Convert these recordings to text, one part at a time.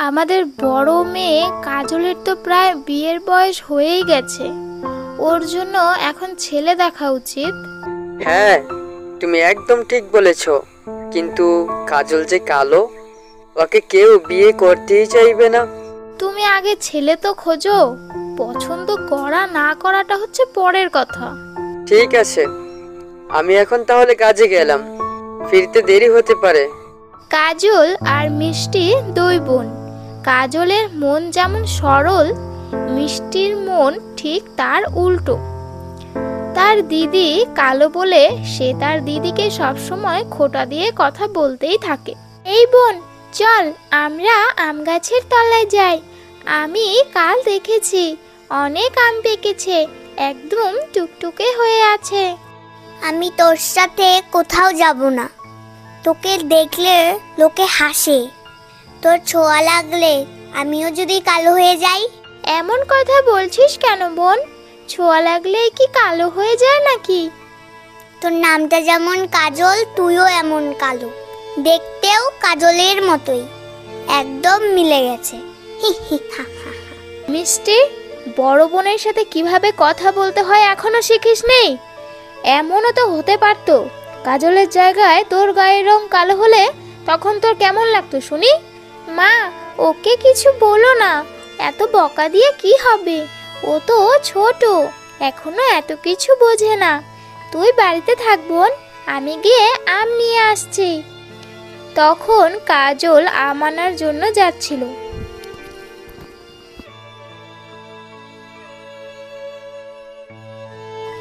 আমাদের বড় মেয়ে কাজলের তো প্রায় বিয়ের বয়স হয়েই গেছে, ওর জন্য এখন ছেলে দেখা উচিত। হ্যাঁ, তুমি একদম ঠিক বলেছ, কিন্তু কাজল যে কালো, ওকে কেউ বিয়ে করতেই চাইবে না। তুমি আগে ছেলে তো খোঁজো, পছন্দ করা না করাটা হচ্ছে পরের কথা। ঠিক আছে, আমি এখন তাহলে কাজে গেলাম, ফিরতে দেরি হতে পারে। কাজল আর মিষ্টি দুই বোন। কাজলের মন যেমন সরল, মিষ্টির মন ঠিক তার উল্টো। তার দিদি কালো বলে সে তার দিদিকে সবসময় খোঁটা দিয়ে কথা বলতেই থাকে। এই বোন, চল আমরা আম গাছের তলায় যাই। আমি কাল দেখেছি অনেক আম পেকেছে, একদম টুকটুকে হয়ে আছে। আমি তোর সাথে কোথাও যাব না, তোকে দেখলে লোকে হাসে। তোর ছোঁয়া লাগলে আমিও যদি কালো হয়ে যাই। এমন কথা বলছিস কেন বোন? ছোঁয়া লাগলেই কি কালো হয়ে যায় নাকি? তোর নামটা যেমন কাজল, তুইও এমন কালো, দেখতেও কাজলের মতোই, একদম মিলে গেছে। মিষ্টি, বড় বোনের সাথে কিভাবে কথা বলতে হয় এখনো শিখিস নেই? এমনও তো হতে পারতো কাজলের জায়গায় তোর গায়ের রং কালো হলে তখন তোর কেমন লাগতো শুনি? মা, ওকে কিছু বলো না, এত বকা দিয়ে কি হবে? ও তো ছোট, এখনো এত কিছু বোঝে না। তুই বাড়িতে থাক বোন, আমি গিয়ে আম নিয়ে আসছি। তখন কাজল আম আনার জন্য যাচ্ছিল।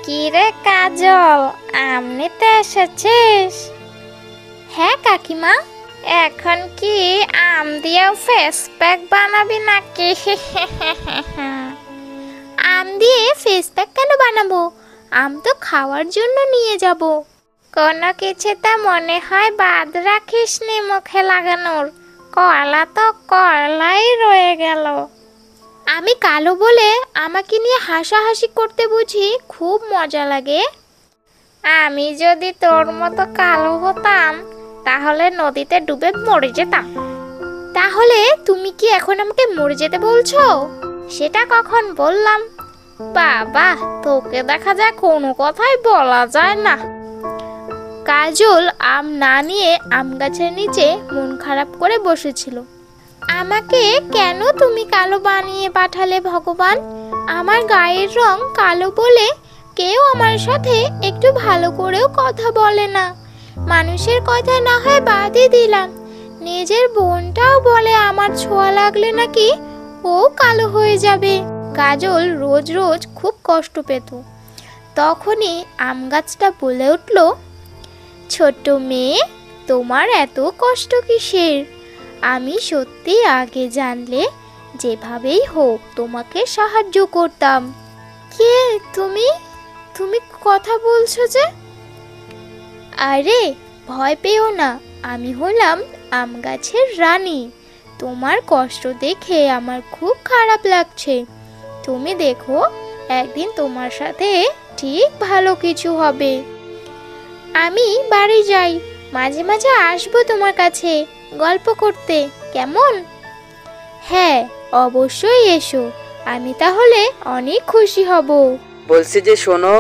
কি রে কাজল, আম নিতে এসেছিস? হ্যাঁ কাকিমা। এখন কি আম দিয়েও ফেস প্যাক বানাবি নাকি? আম দিয়ে ফেস প্যাক কেন বানাবো? আম তো খাওয়ার জন্য নিয়ে যাব। কোনো কিছুতে মনে হয় বাদ রাখিস নি মুখে লাগানোর, কয়লা তো কয়লাই রয়ে গেল। আমি কালো বলে আমাকে নিয়ে হাসাহাসি করতে বুঝি খুব মজা লাগে? আমি যদি তোর মতো কালো হতাম তাহলে নদীতে ডুবে মরে যেতাম। তাহলে তুমি কি এখন আমাকে মরে যেতে বলছো? সেটা কখন বললাম? বাবা, তোকে দেখা যায় কোনো কথাই বলা যায় না। কাজল আম না নিয়ে আম গাছের নিচে মন খারাপ করে বসেছিল। আমাকে কেন তুমি কালো বানিয়ে পাঠালে ভগবান? আমার গায়ের রং কালো বলে কেউ আমার সাথে একটু ভালো করেও কথা বলে না। মানুষের কথা না হয় বাদই দিলাম, নিজের বোনটাও বলে আমার ছোঁয়া লাগলে নাকি ও কালো হয়ে যাবে। কাজল রোজ রোজ খুব কষ্ট পেত। তখনই আম গাছটা বলে উঠল, ছোট্ট মেয়ে, তোমার এত কষ্ট কিসের? আমি সত্যি আগে জানলে যেভাবেই হোক তোমাকে সাহায্য করতাম। কে তুমি? তুমি কথা বলছো যে? আরে ভয় পেও না, আমি হলাম আম গাছের রানী। তোমার কষ্ট দেখে আমার খুব খারাপ লাগছে। তুমি দেখো, একদিন তোমার সাথে ঠিক ভালো কিছু হবে। আমি বাড়ি যাই, মাঝে মাঝে আসবো তোমার কাছে গল্প করতে, কেমন? হ্যাঁ, অবশ্যই এসো, আমি তাহলে অনেক খুশি হব। বলছি যে শোনো,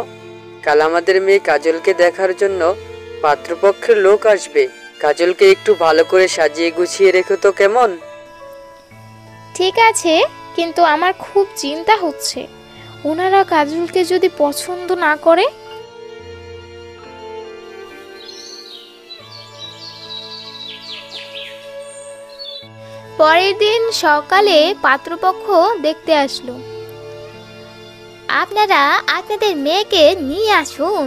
কাল আমাদের মেয়ে কাজলকে দেখার জন্য পাত্রপক্ষের লোক আসবে। কাজলকে একটু ভালো করে সাজিয়ে গুছিয়ে রেখো তো, কেমন? ঠিক আছে, কিন্তু আমার খুব চিন্তা হচ্ছে, ওনারা কাজলকে যদি পছন্দ না করে? পরের দিন সকালে পাত্রপক্ষ দেখতে আসলো। আপনারা আপনাদের মেয়েকে নিয়ে আসুন,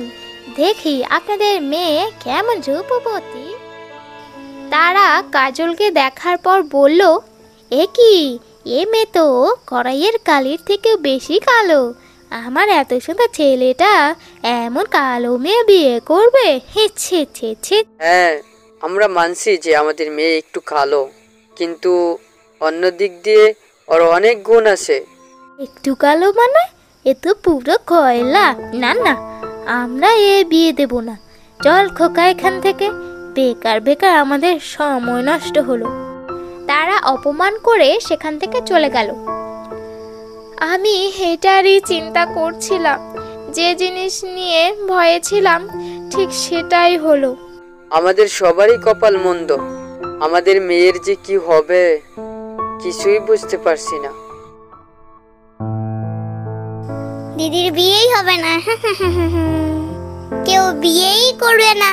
দেখি আপনাদের মেয়ে কেমন রূপবতী। তারা কাজলকে দেখার পর বলল, এ কি, এ মেয়ে তো কড়াইয়ের কালির থেকে বেশি কালো। আমার এত সুন্দর ছেলেটা এমন কালো মেয়ে বিয়ে করবে? ছি ছি ছি। হ্যাঁ, আমরা মানছি যে আমাদের মেয়ে একটু কালো, কিন্তু অন্য দিক দিয়ে ওর অনেক গুণ আছে। একটু কালো মানে? এ তো পুরো কয়লা। না না, আমরা এ বিয়ে দেব না। চল খোকা এখান থেকে, বেকার বেকার আমাদের সময় নষ্ট হলো। তারা অপমান করে সেখান থেকে চলে গেল। আমি এটারই চিন্তা করছিলাম, যে জিনিস নিয়ে ভয়ে ছিলাম ঠিক সেটাই হলো। আমাদের সবারই কপাল মন্দ। আমাদের মেয়ের যে কি হবে কিছুই বুঝতে পারছি না। দিদির বিয়েই হবে না। কেউ বিয়েই করবে না।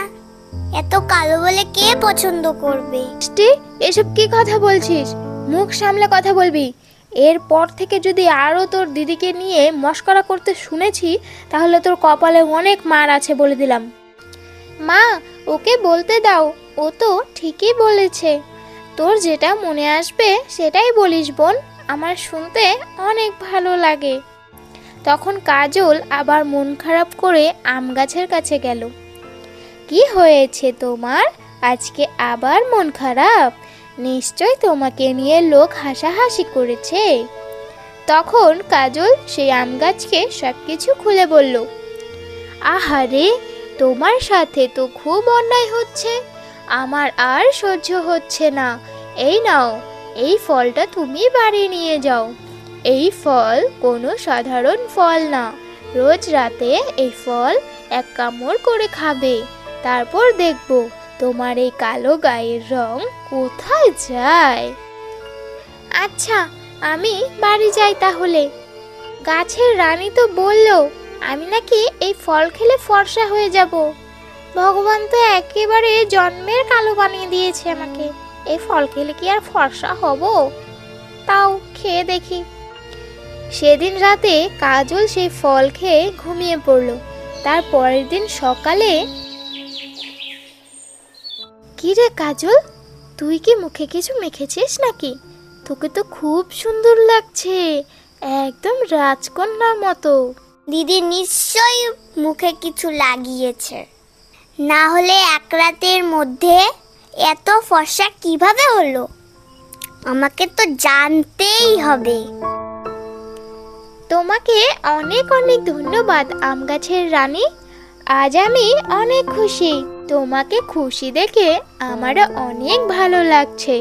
এত কালো বলে কে পছন্দ করবে? মিষ্টি, এসব কি কথা বলছিস? মুখ সামলে কথা বলবি। এরপর থেকে যদি আরো তোর দিদিকে নিয়ে মস্করা করতে শুনেছি তাহলে তোর কপালে অনেক মার আছে বলে দিলাম। মা, ওকে বলতে দাও, ও তো ঠিকই বলেছে। তোর যেটা মনে আসবে সেটাই বলিস বোন, আমার শুনতে অনেক ভালো লাগে। তখন কাজল আবার মন খারাপ করে আম গাছের কাছে গেল। কি হয়েছে তোমার? আজকে আবার মন খারাপ? নিশ্চয় তোমাকে নিয়ে লোক হাসাহাসি করেছে। তখন কাজল সেই আম গাছকে সবকিছু খুলে বলল। আহারে, তোমার সাথে তো খুব অন্যায় হচ্ছে, আমার আর সহ্য হচ্ছে না। এই নাও, এই ফলটা তুমি বাড়ি নিয়ে যাও। এই ফল কোনো সাধারণ ফল না। রোজ রাতে এই ফল এক কামড় করে খাবে, তারপর দেখবো তোমার এই কালো গায়ের রং কোথায় যায়। আচ্ছা, আমি বাড়ি যাই তাহলে। গাছের রানী তো বলল আমি নাকি এই ফল খেলে ফর্সা হয়ে যাব। ভগবান তো একেবারে জন্মের কালো বানিয়ে দিয়েছে আমাকে। এই ফল খেলে কি আর ফর্সা হব? তাও খেয়ে দেখি। সেদিন রাতে কাজল সেই ফল খেয়ে ঘুমিয়ে পড়ল। তার পরের দিন সকালে, কি রে কাজল, তুই কি মুখে কিছু মেখেছিস নাকি? তোকে তো খুব সুন্দর লাগছে, একদম রাজকন্যার মতো। দিদি নিশ্চয়ই মুখে কিছু লাগিয়েছে, না হলে এক রাতের মধ্যে এত ফর্সা কিভাবে হলো? আমাকে তো জানতেই হবে। তোমাকে অনেক অনেক ধন্যবাদ আম গাছের রানী। আজ আমি অনেক খুশি। তোমাকে খুশি দেখে আমারও অনেক ভালো লাগছে।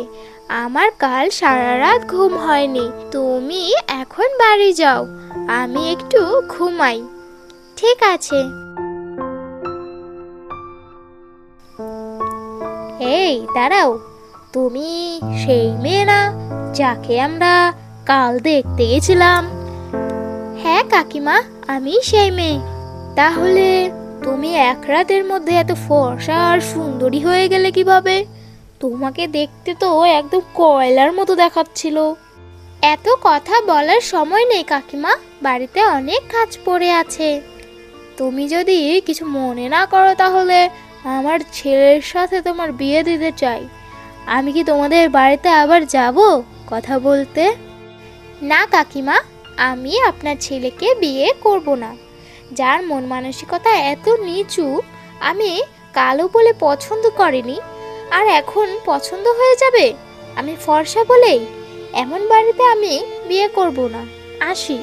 আমার কাল সারা রাত ঘুম হয়নি। তুমি এখন বাড়ি যাও, আমি একটু ঘুমাই। ঠিক আছে। এই দাঁড়াও, তুমি সেই মেয়ে না যাকে আমরা কাল দেখতে গেছিলাম? হ্যাঁ কাকিমা, আমি সেই মেয়ে। তাহলে তুমি এক রাতের মধ্যে এত ফর্সা আর সুন্দরী হয়ে গেলে কিভাবে? তোমাকে দেখতে তো একদম কয়লার মতো দেখাচ্ছিল। এত কথা বলার সময় নেই কাকিমা, বাড়িতে অনেক কাজ পড়ে আছে। তুমি যদি কিছু মনে না করো তাহলে আমার ছেলের সাথে তোমার বিয়ে দিতে চাই। আমি কি তোমাদের বাড়িতে আবার যাব কথা বলতে? না কাকিমা, আমি আপনার ছেলেকে বিয়ে করব না। যার মন মানসিকতা এত নিচু, আমি কালো বলে পছন্দ করিনি আর এখন পছন্দ হয়ে যাবে আমি ফর্সা বলেই? এমন বাড়িতে আমি বিয়ে করব না। আসি।